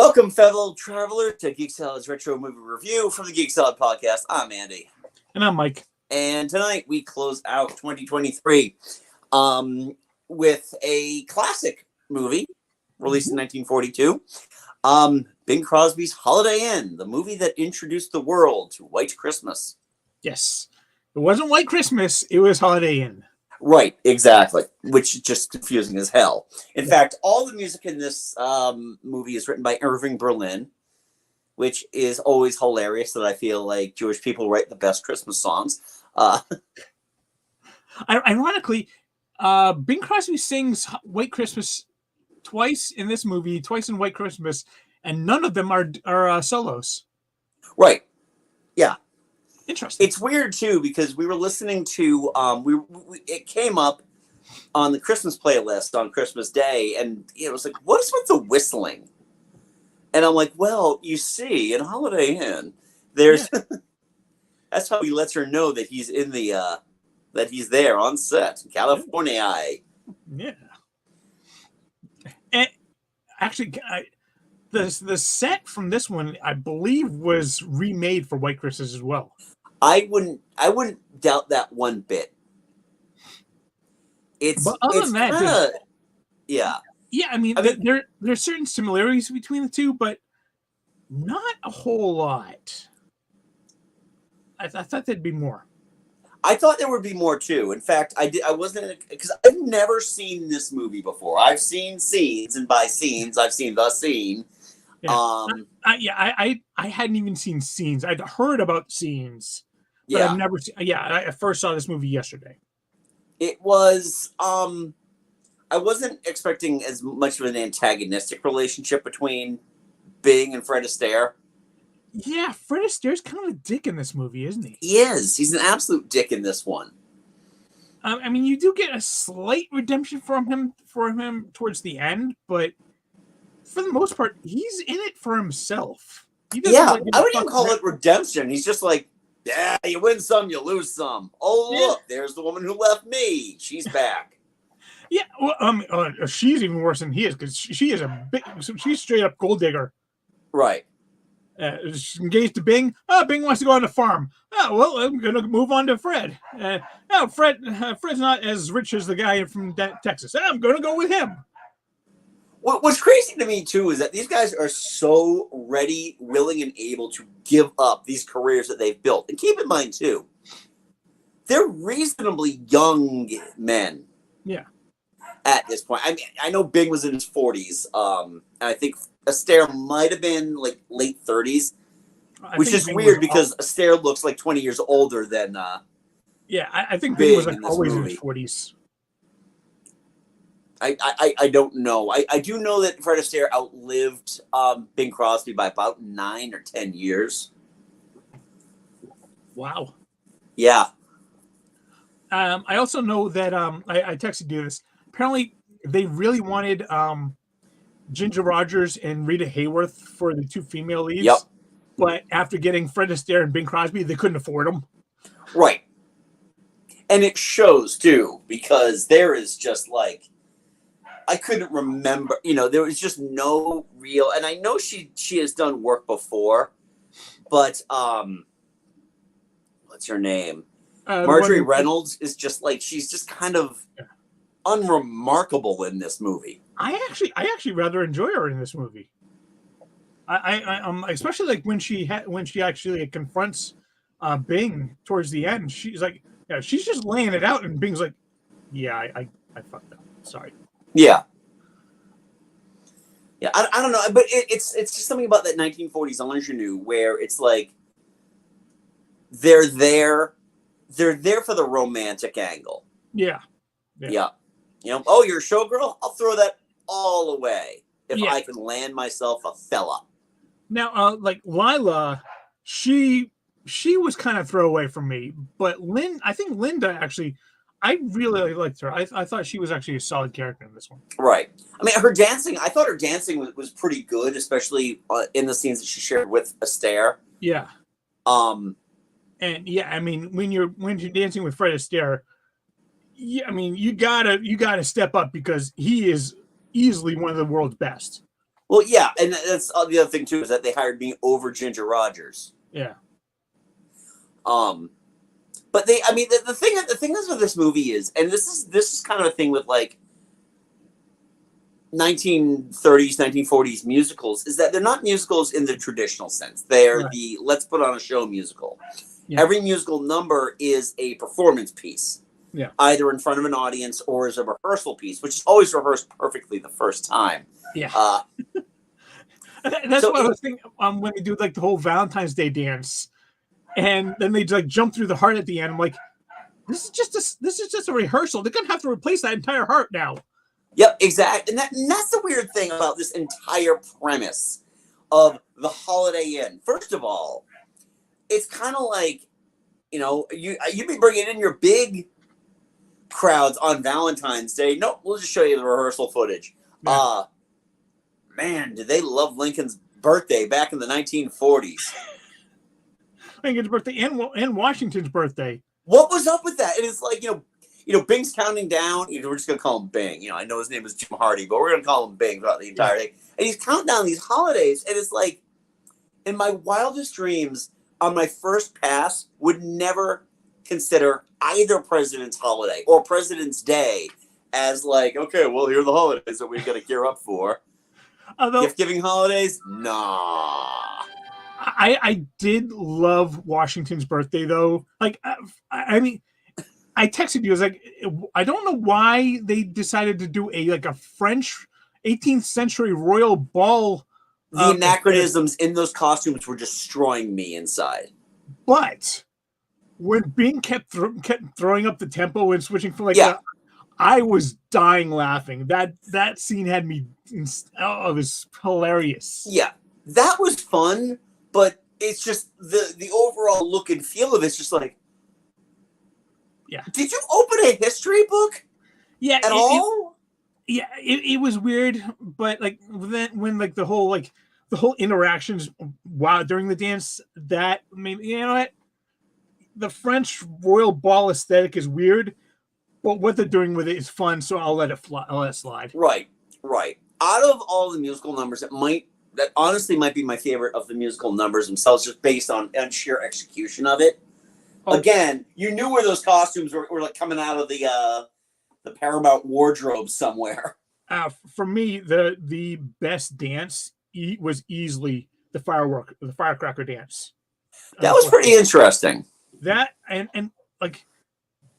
Welcome, fellow traveler, to Geek Salad's Retro Movie Review from the Geek Salad Podcast. I'm Andy. And I'm Mike. And tonight we close out 2023 with a classic movie released in 1942. Bing Crosby's Holiday Inn, the movie that introduced the world to White Christmas. Yes. It wasn't White Christmas, it was Holiday Inn. Right, exactly, which is just confusing as hell. In fact, all the music in this movie is written by Irving Berlin, which is always hilarious that I feel like Jewish people write the best Christmas songs. Ironically, Bing Crosby sings White Christmas twice in this movie, twice in White Christmas, and none of them are solos. Right, yeah. Interesting. It's weird too because we were listening to it came up on the Christmas playlist on Christmas Day, and it was like, "What is with the whistling?" And I'm like, "Well, you see, in Holiday Inn, there's that's how he lets her know that he's in the that he's there on set in California." Yeah. And actually, the set from this one, I believe, was remade for White Christmas as well. I wouldn't doubt that one bit. But other than that, yeah. I mean there's certain similarities between the two, but not a whole lot. I thought there'd be more. I thought there would be more too. In fact, I wasn't, because I've never seen this movie before. I've seen scenes, and by scenes, I've seen the scene. Yeah. I hadn't even seen scenes. I'd heard about scenes, but I've never seen. Yeah, I first saw this movie yesterday. It was. I wasn't expecting as much of an antagonistic relationship between Bing and Fred Astaire. Yeah, Fred Astaire's kind of a dick in this movie, isn't he? He is. He's an absolute dick in this one. I mean, you do get a slight redemption for him towards the end, but for the most part, he's in it for himself. I wouldn't even call it redemption. He's just like, yeah, you win some, you lose some. Oh, look, there's the woman who left me. She's back. Yeah, well, she's even worse than he is, because she's straight up gold digger. Right. She's engaged to Bing. Oh, Bing wants to go on the farm. Oh, well, I'm going to move on to Fred. Fred's not as rich as the guy from Texas. I'm going to go with him. What's crazy to me, too, is that these guys are so ready, willing, and able to give up these careers that they've built. And keep in mind, too, they're reasonably young men. Yeah. At this point. I mean, I know Bing was in his 40s. And I think Astaire might have been like late 30s, which is weird because Astaire looks like 20 years older than. I think Bing was like always in his 40s. I don't know. I do know that Fred Astaire outlived Bing Crosby by about 9 or 10 years. Wow. Yeah. I also know that I texted you this. Apparently, they really wanted Ginger Rogers and Rita Hayworth for the two female leads. Yep. But after getting Fred Astaire and Bing Crosby, they couldn't afford them. Right. And it shows, too, because there is just like, I couldn't remember, there was just no real, and I know she has done work before, but what's her name? Marjorie Reynolds is just like, she's just kind of unremarkable in this movie. I actually rather enjoy her in this movie. I especially like when she actually confronts Bing towards the end. She's like, she's just laying it out, and Bing's like, I fucked up. Sorry. Yeah. Yeah, I don't know, but it's just something about that 1940s ingenue where it's like they're there for the romantic angle. Yeah. Oh, you're a showgirl? I'll throw that all away if I can land myself a fella. Now, like Lila, she was kind of throwaway for me, but I think Linda actually, I really liked her. I thought she was actually a solid character in this one. Right. I mean, I thought her dancing was pretty good, especially in the scenes that she shared with Astaire. Yeah. And I mean, when you're dancing with Fred Astaire, you gotta step up because he is easily one of the world's best. Well, yeah, and that's the other thing too, is that they hired me over Ginger Rogers. Yeah. But I mean, the thing is with this movie is, and this is kind of a thing with like 1930s, 1940s musicals, is that they're not musicals in the traditional sense. They're Right. the let's put on a show musical. Yeah. Every musical number is a performance piece. Yeah. Either in front of an audience or as a rehearsal piece, which is always rehearsed perfectly the first time. Yeah. And that's what I was thinking when they do like the whole Valentine's Day dance, and then they like jump through the heart at the end. I'm like, this is just a rehearsal. They're gonna have to replace that entire heart now. Yep, exactly. And that's the weird thing about this entire premise of the Holiday Inn. First of all, it's kind of like, you'd be bringing in your big crowds on Valentine's Day. Nope, we'll just show you the rehearsal footage. Yeah. Man, did they love Lincoln's birthday back in the 1940s? Lincoln's birthday and Washington's birthday. What was up with that? And it's like, Bing's counting down. We're just gonna call him Bing. I know his name is Jim Hardy, but we're gonna call him Bing throughout the entire day. And he's counting down these holidays, and it's like, in my wildest dreams, on my first pass, would never consider either President's Holiday or President's Day as like, okay, well, here are the holidays that we got to gear up for. Although, gift-giving holidays, nah. I did love Washington's birthday though. Like, I mean, I texted you. I was like, I don't know why they decided to do a French 18th century royal ball. The anachronisms in those costumes were destroying me inside. But when Bing kept throwing up the tempo and switching from I was dying laughing. That scene had me. It was hilarious. Yeah, that was fun, but it's just the overall look and feel of it's just like, yeah. Did you open a history book? Yeah, at all? It was weird, but like then when like the whole interactions during the dance, that made, you know what, the French royal ball aesthetic is weird, but what they're doing with it is fun, so I'll let it slide. Right. Out of all the musical numbers, that honestly might be my favorite of the musical numbers themselves, just based on sheer execution of it. Oh. Again, you knew where those costumes were like coming out of the Paramount wardrobe somewhere. For me, the best dance was easily the firecracker dance. That was pretty interesting. That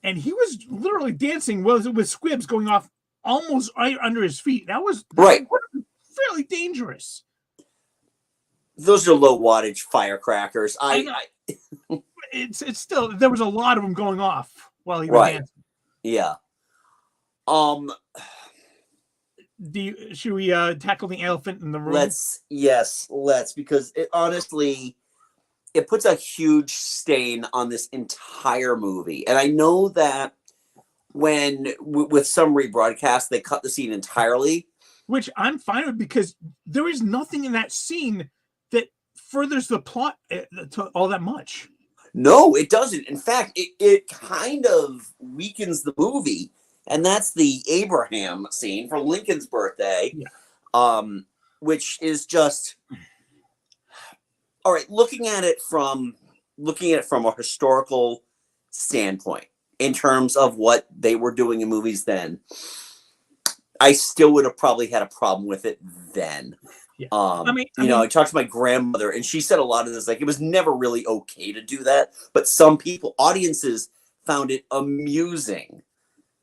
and he was literally dancing with squibs going off almost right under his feet. That was right. Fairly dangerous. Those are low wattage firecrackers. It's still, there was a lot of them going off while he was dancing. Yeah. Should we tackle the elephant in the room? Let's, because it honestly, it puts a huge stain on this entire movie. And I know that with some rebroadcast, they cut the scene entirely. Which I'm fine with, because there is nothing in that scene that furthers the plot to all that much. No, it doesn't. In fact, it kind of weakens the movie. And that's the Abraham scene for Lincoln's birthday, which is just, all right, looking at it from a historical standpoint, in terms of what they were doing in movies then, I still would have probably had a problem with it then. Yeah. I talked to my grandmother, and she said a lot of this, like, it was never really okay to do that, but some people, audiences, found it amusing.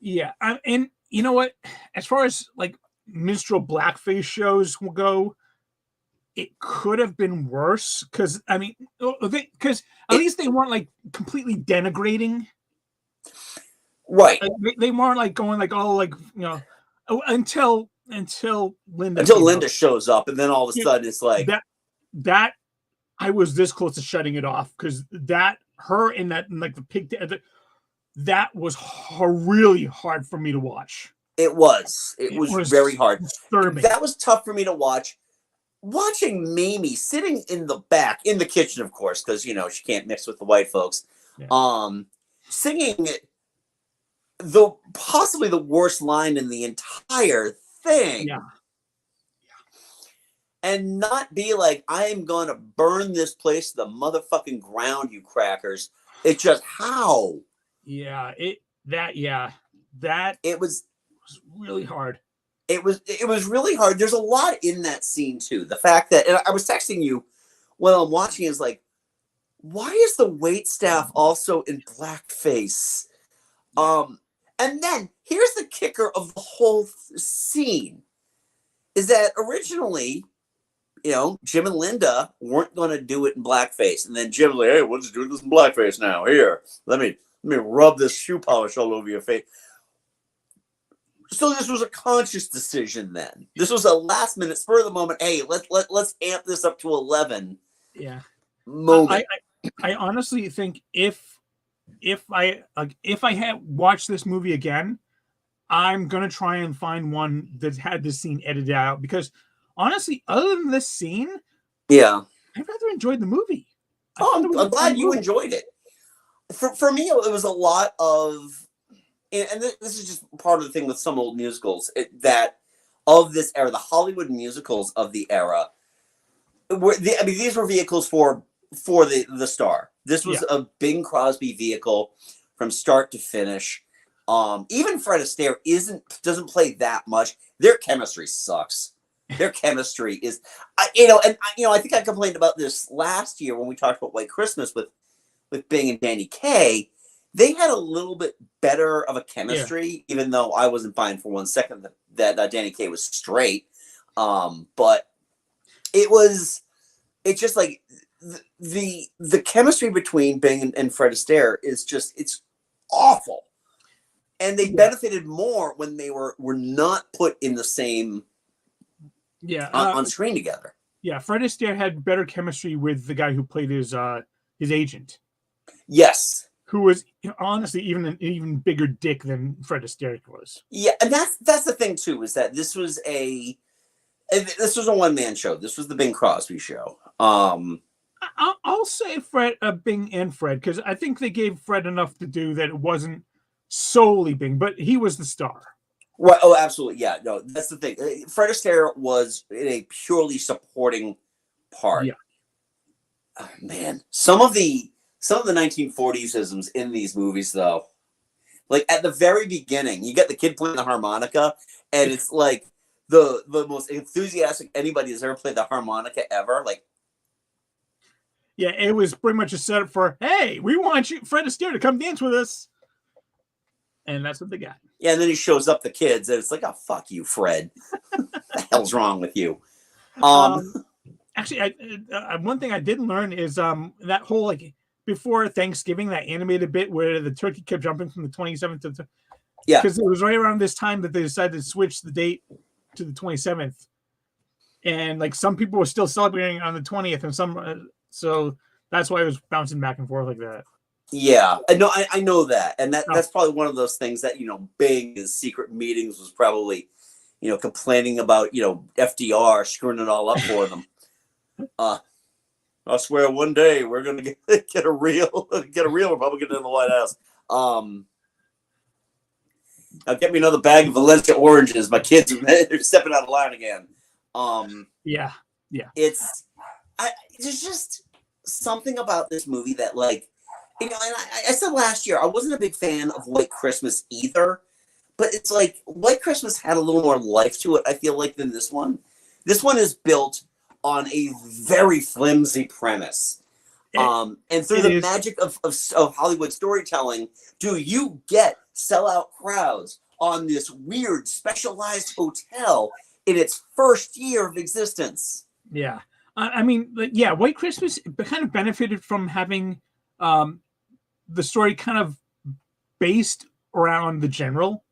Yeah, and you know what? As far as like minstrel blackface shows go, it could have been worse, because at least they weren't like completely denigrating. Right. Like, they weren't like going like until Linda. Linda shows up, and then all of a sudden it's like that I was this close to shutting it off, because her in that like the pig. That was really hard for me to watch. It was very hard. Disturbing. That was tough for me to watch. Watching Mamie sitting in the back, in the kitchen, of course, because, she can't mix with the white folks, singing possibly the worst line in the entire thing. Yeah. and not be like, I am going to burn this place to the motherfucking ground, you crackers. It's just how. Yeah, that It was really hard. it was really hard. There's a lot in that scene too. The fact that, and I was texting you while I'm watching, is like, why is the wait staff also in blackface? And then here's the kicker of the whole scene, is that originally, Jim and Linda weren't going to do it in blackface, and then Jim's like, "Hey, we'll just do this in blackface now. Here, let me rub this shoe polish all over your face." So this was a conscious decision. Then this was a last minute, spur of the moment. Hey, let's amp this up to 11. Yeah. Moment. I honestly think if I had watched this movie again, I'm gonna try and find one that had this scene edited out, because honestly, other than this scene, Yeah. I rather enjoyed the movie. I'm glad you enjoyed it. For me, it was a lot of, and this is just part of the thing with some old musicals, that of this era, the Hollywood musicals of the era, these were vehicles for the star. This was a Bing Crosby vehicle from start to finish. Even Fred Astaire doesn't play that much. Their chemistry sucks. Their chemistry is, I think I complained about this last year when we talked about White Christmas with Bing and Danny Kaye. They had a little bit better of a chemistry, even though I wasn't buying for 1 second that Danny Kaye was straight. But it's just like the chemistry between Bing and Fred Astaire is just, it's awful. And they benefited more when they were not put in the same on screen together. Yeah, Fred Astaire had better chemistry with the guy who played his agent. Yes. Who was honestly even an even bigger dick than Fred Astaire was. Yeah, and that's the thing too, is that this was a one-man show. This was the Bing Crosby show. I'll say Bing and Fred, because I think they gave Fred enough to do that it wasn't solely Bing, but he was the star. Right. Oh, absolutely. Yeah. No, that's the thing. Fred Astaire was in a purely supporting part. Yeah. Oh, man, some of the 1940s isms in these movies, though, like at the very beginning, you get the kid playing the harmonica, and it's like the most enthusiastic anybody has ever played the harmonica ever. Like, yeah, it was pretty much a setup for, hey, we want you, Fred Astaire, to come dance with us. And that's what they got. Yeah, and then he shows up the kids, and it's like, oh, fuck you, Fred. What the hell's wrong with you? Actually, one thing I didn't learn is that whole, like, before Thanksgiving, that animated bit where the turkey kept jumping from the 27th to because it was right around this time that they decided to switch the date to the 27th, and like some people were still celebrating on the 20th, and some so that's why it was bouncing back and forth like that. Yeah, I know that, and that's probably one of those things that Bing, his secret meetings, was probably complaining about FDR screwing it all up for them. I swear one day we're gonna get a real Republican in the White House. Now get me another bag of Valencia oranges. My kids are stepping out of line again. Yeah. There's just something about this movie that, like, and I said last year I wasn't a big fan of White Christmas either, but it's like White Christmas had a little more life to it, I feel like, than this one. This one is built on a very flimsy premise. And through the magic of Hollywood storytelling, do you get sellout crowds on this weird specialized hotel in its first year of existence? Yeah. I mean, yeah, White Christmas kind of benefited from having the story kind of based around the general.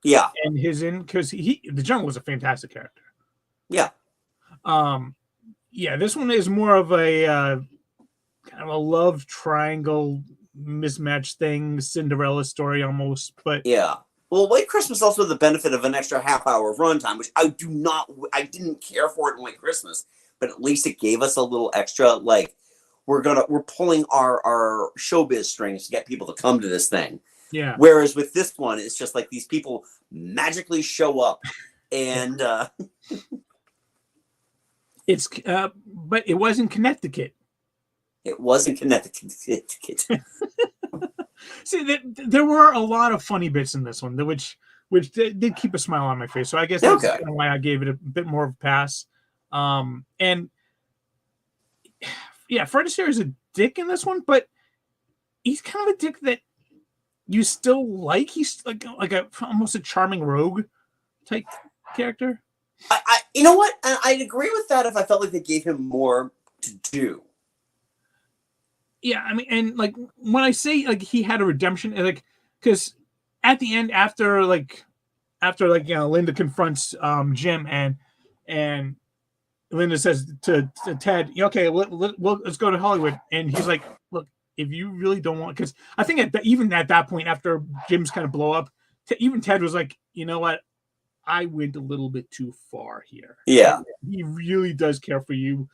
Yeah. And because the general was a fantastic character. Yeah. Yeah, this one is more of a kind of a love triangle mismatched thing, Cinderella story almost, but yeah. Well, White Christmas also had the benefit of an extra half hour of runtime, which I didn't care for it in White Christmas, but at least it gave us a little extra, like, we're pulling our showbiz strings to get people to come to this thing. Yeah. Whereas with this one, it's just like these people magically show up and It's but it was in Connecticut. It wasn't Connecticut. See, there were a lot of funny bits in this one, which did keep a smile on my face. So I guess that's Okay. kind of why I gave it a bit more of a pass. And yeah, Fred Astaire is a dick in this one, but he's kind of a dick that you still like. He's like a almost a charming rogue type character. You know what? I'd agree with that if I felt like they gave him more to do. Yeah, I mean, and like when I say like he had a redemption, like because at the end, after Linda confronts Jim and Linda says to Ted, okay, let's go to Hollywood, and he's like, look, if you really don't want, because I think even at that point after Jim's kind of blow up, even Ted was like, you know what, I went a little bit too far here. Yeah, he really does care for you.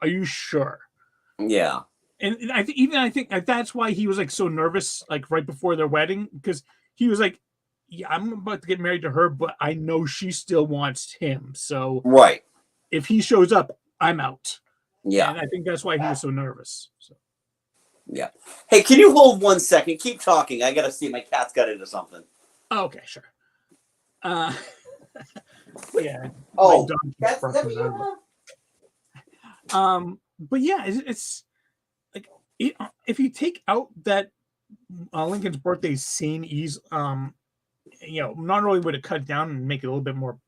Are you sure? Yeah. And I think that's why he was like so nervous, like right before their wedding, because he was like, "Yeah, I'm about to get married to her, but I know she still wants him. So Right. if he shows up, I'm out." Yeah. And I think that's why he was so nervous. So. Yeah. Hey, can you hold 1 second? Keep talking. I gotta see. My cat's got into something. Oh, okay, sure. Yeah. Oh, but yeah, it's like if you take out that Lincoln's birthday scene, not only would it cut down and make it a little bit more,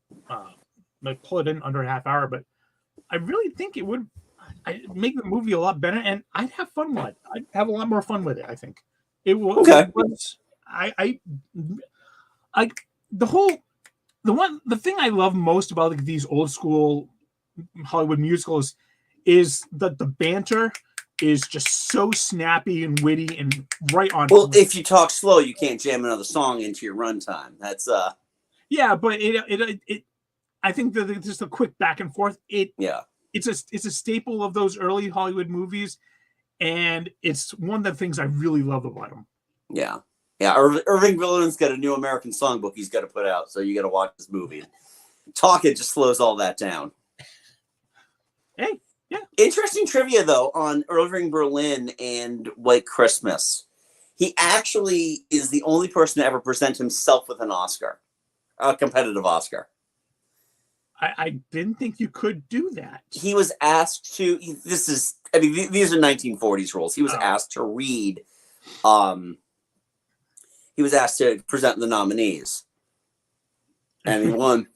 like pull it in under a half hour, but I really think it would make the movie a lot better, and I'd have fun with it. I'd have a lot more fun with it. I think it was. Okay. The thing I love most about like these old school Hollywood musicals is that the banter is just so snappy and witty and right on. Well, if you talk slow, you can't jam another song into your runtime. That's Yeah, but it I think that just a quick back and forth. It's a staple of those early Hollywood movies, and it's one of the things I really love about them. Yeah. Yeah, Irving Berlin's got a new American songbook he's got to put out, so you got to watch this movie. Talking just slows all that down. Hey, yeah. Interesting trivia, though, on Irving Berlin and White Christmas. He actually is the only person to ever present himself with an Oscar, a competitive Oscar. I didn't think you could do that. He was asked to, these are 1940s rules. He was asked to read, he was asked to present the nominees. And he won.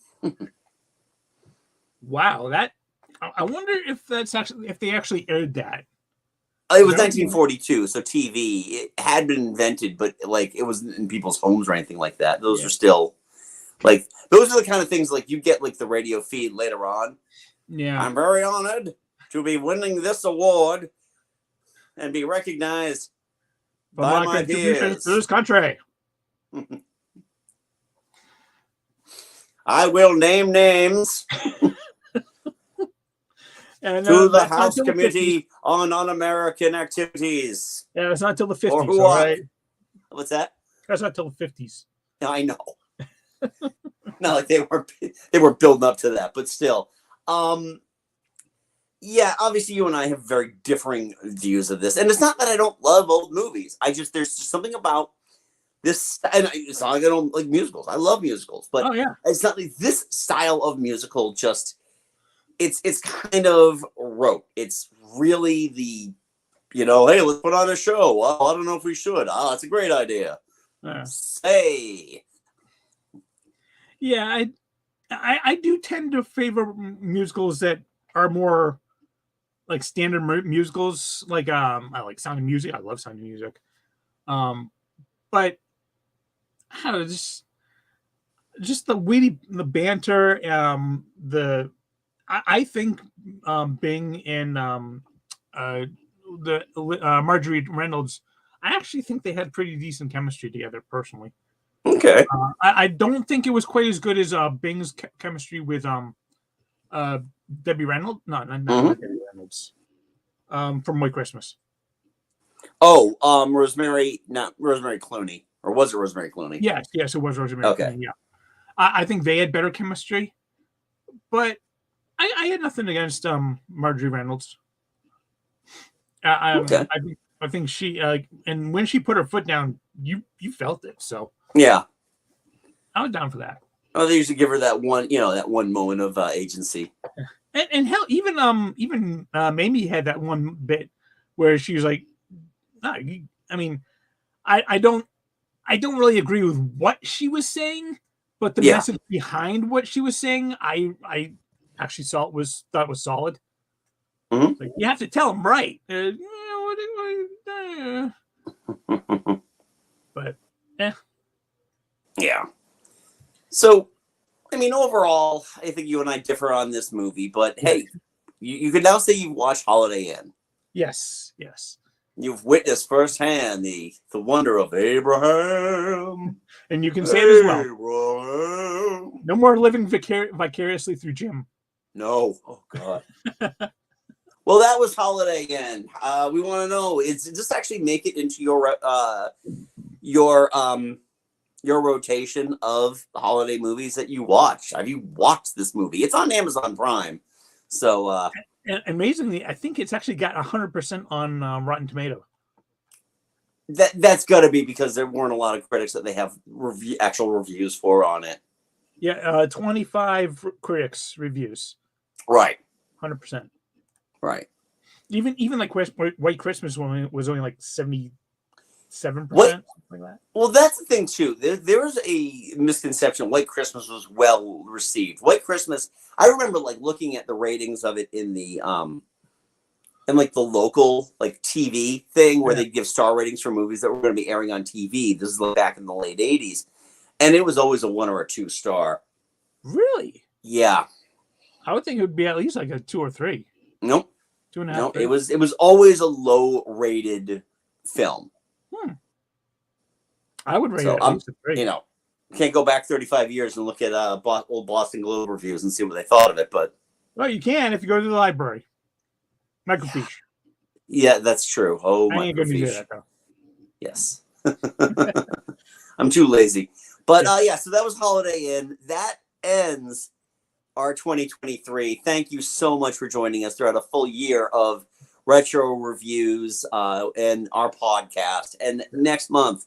Wow, I wonder if they actually aired that. It was 1942, so TV, it had been invented, but like it wasn't in people's homes or anything like that. Those are still like, those are the kind of things like you get like the radio feed later on. Yeah. I'm very honored to be winning this award and be recognized by my peers. To this country. I will name names and, to the House Committee on Un-American Activities. Yeah, it's not until the 50s, all right? What's that? That's not until the 50s. I know. Not like they were building up to that, but still. Yeah, obviously you and I have very differing views of this. And it's not that I don't love old movies. There's just something about this, and it's not like I don't like musicals. I love musicals, but it's not like this style of musical just, it's kind of rote. It's really the, hey, let's put on a show. Well, I don't know if we should. That's a great idea. Say. Yeah, I do tend to favor musicals that are more like standard musicals. Like I like Sound of Music. I love Sound of Music. But I don't know, just the witty, the banter, I think Bing and Marjorie Reynolds, I actually think they had pretty decent chemistry together personally. Okay. I don't think it was quite as good as Bing's chemistry with Debbie Reynolds. No, not Debbie Reynolds. From White Christmas. Oh, Rosemary Clooney. Or was it Rosemary Clooney? Yes, it was Rosemary Clooney, yeah. I think they had better chemistry. But I had nothing against Marjorie Reynolds. Okay. I think she and when she put her foot down, you felt it. So Yeah. I was down for that. Oh, they usually give her that one, that one moment of agency. And hell, even Mamie had that one bit where she was like, "No, I mean, I don't really agree with what she was saying, but the Yeah. message behind what she was saying, I actually thought was solid. Hmm. Like you have to tell them right. But yeah, Yeah. So, I mean, overall, I think you and I differ on this movie, but hey, you can now say you've watched Holiday Inn. yes. You've witnessed firsthand the wonder of Abraham. And you can say it as well. Abraham. No more living vicariously through Jim. No. Oh God. Well, that was Holiday Inn. We want to know: does this actually make it into your rotation of holiday movies that you watch? Have you watched this movie? It's on Amazon Prime, so And amazingly, I think it's actually got 100% on Rotten Tomato. that's got to be because there weren't a lot of critics that they have actual reviews for on it. Yeah, 25 critics reviews, Right. 100%. Right. Even like White Christmas was only like 77%, What? like that. Well, that's the thing too. There was a misconception. White Christmas was well received. White Christmas. I remember like looking at the ratings of it in the like the local like TV thing where they'd give star ratings for movies that were going to be airing on TV. This is like back in the late '80s, and it was always a 1 or a 2 star. Really? Yeah. I would think it would be at least like a 2 or 3. Nope. 2.5. No, 3. it was always a low rated film. I would rate So it at least a 3. Can't go back 35 years and look at old Boston Globe reviews and see what they thought of it. But Well, you can if you go to the library. Microfiche. yeah, that's true. Oh, I ain't going to do microfiche. that though. Yes. I'm too lazy. But so that was Holiday Inn. That ends our 2023. Thank you so much for joining us throughout a full year of retro reviews and our podcast. And next month,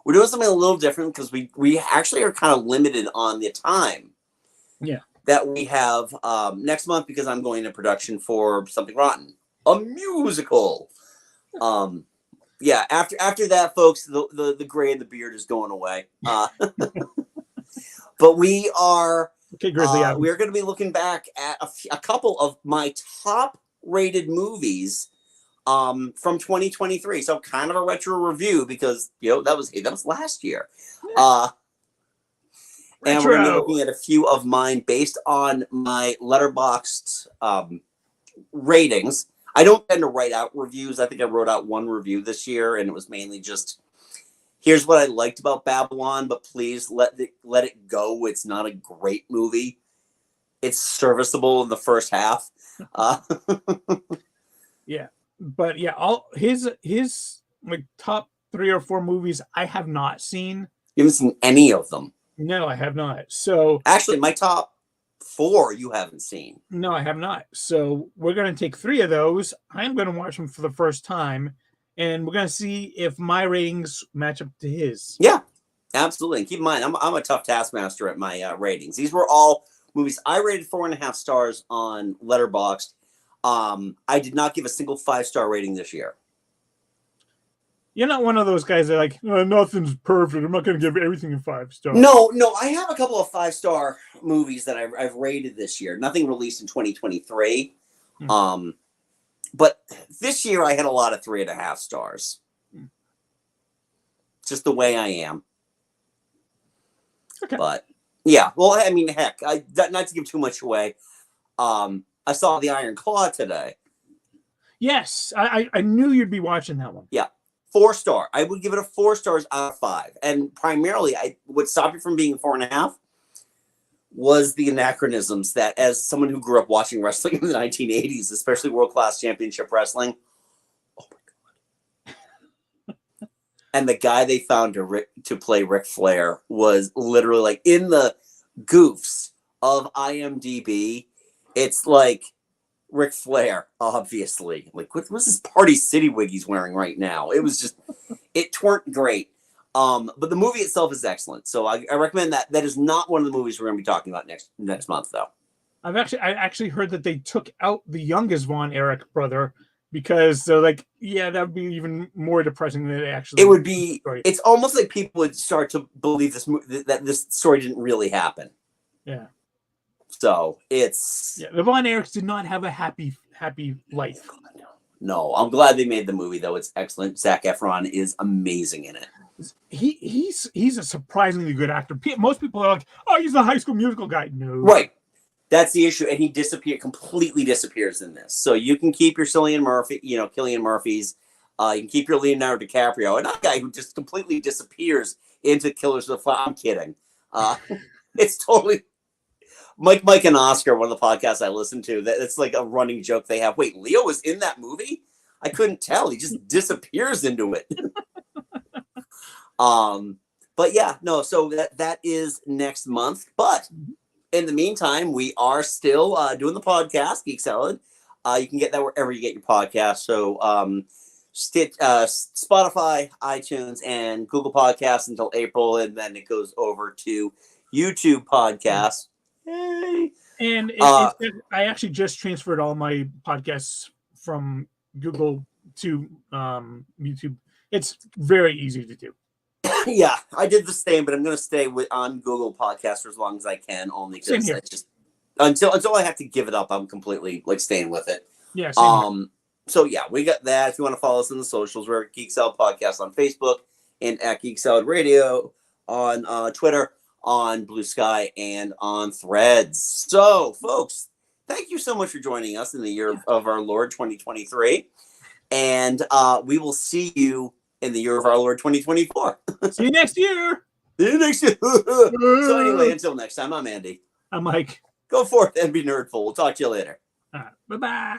we're doing something a little different because we actually are kind of limited on the time that we have next month because I'm going to production for Something Rotten, a musical. After that, folks, the gray in the beard is going away. But we are we're going to be looking back at a couple of my top rated movies from 2023. So kind of a retro review because that was last year. And we're going to be looking at a few of mine based on my Letterboxd ratings. I don't tend to write out reviews. I think I wrote out one review this year, and it was mainly just, here's what I liked about Babylon, but please let it go. It's not a great movie. It's serviceable in the first half. But all his like top 3 or 4 movies I have not seen. You haven't seen any of them? No, I have not. So actually, my top 4 you haven't seen. No, I have not. So we're going to take 3 of those. I'm going to watch them for the first time, and we're going to see if my ratings match up to his. Yeah, absolutely. And keep in mind, I'm a tough taskmaster at my ratings. These were all movies I rated 4.5 stars on Letterboxd. I did not give a single 5-star rating this year. You're not one of those guys that are like, nothing's perfect. I'm not going to give everything a 5 stars. No, I have a couple of 5-star movies that I've rated this year. Nothing released in 2023. But this year I had a lot of 3.5 stars. Just the way I am. Okay. But yeah, well, I mean, heck, not to give too much away. I saw The Iron Claw today. Yes, I knew you'd be watching that one. Yeah. 4 star. I would give it a 4 stars out of 5. And primarily, what stopped it from being 4.5 was the anachronisms that, as someone who grew up watching wrestling in the 1980s, especially World Class Championship Wrestling, oh my God. And the guy they found to play Ric Flair was literally like in the goofs of IMDb, it's like Ric Flair, obviously. Like, what's this Party City wig he's wearing right now? It was just, it turned great. But the movie itself is excellent. So I recommend that. That is not one of the movies we're going to be talking about next month, though. I actually heard that they took out the youngest Von Erich brother because they're like, yeah, that would be even more depressing than it actually. It would be. It's almost like people would start to believe that this story didn't really happen. Yeah. So it's the Von Erichs did not have a happy life. No, I'm glad they made the movie though. It's excellent. Zac Efron is amazing in it. He's a surprisingly good actor. Most people are like, oh, he's the High School Musical guy. No, right. That's the issue, and he completely disappears in this. So you can keep your Cillian Murphy, Cillian Murphy's. You can keep your Leonardo DiCaprio, and that guy who just completely disappears into Killers of the Flower. I'm kidding. It's totally Mike and Oscar, one of the podcasts I listen to. It's like a running joke they have. Wait, Leo was in that movie? I couldn't tell. He just disappears into it. But yeah, no. So that is next month, but. In the meantime, we are still doing the podcast, Geek Salad. You can get that wherever you get your podcast. So Spotify, iTunes, and Google Podcasts until April, and then it goes over to YouTube Podcasts. Yay! And I actually just transferred all my podcasts from Google to YouTube. It's very easy to do. Yeah, I did the same, but I'm going to stay on Google Podcasts for as long as I can, only because I just until I have to give it up, I'm completely staying with it. Yeah. So yeah, we got that. If you want to follow us on the socials, we're at Geek Salad Podcast on Facebook and at Geek Salad Radio on Twitter, on Blue Sky, and on Threads. So, folks, thank you so much for joining us in the year of our Lord 2023, and we will see you in the year of our Lord 2024. See you next year. See you next year. So anyway, until next time, I'm Andy. I'm Mike. Go forth and be nerdful. We'll talk to you later. Bye-bye.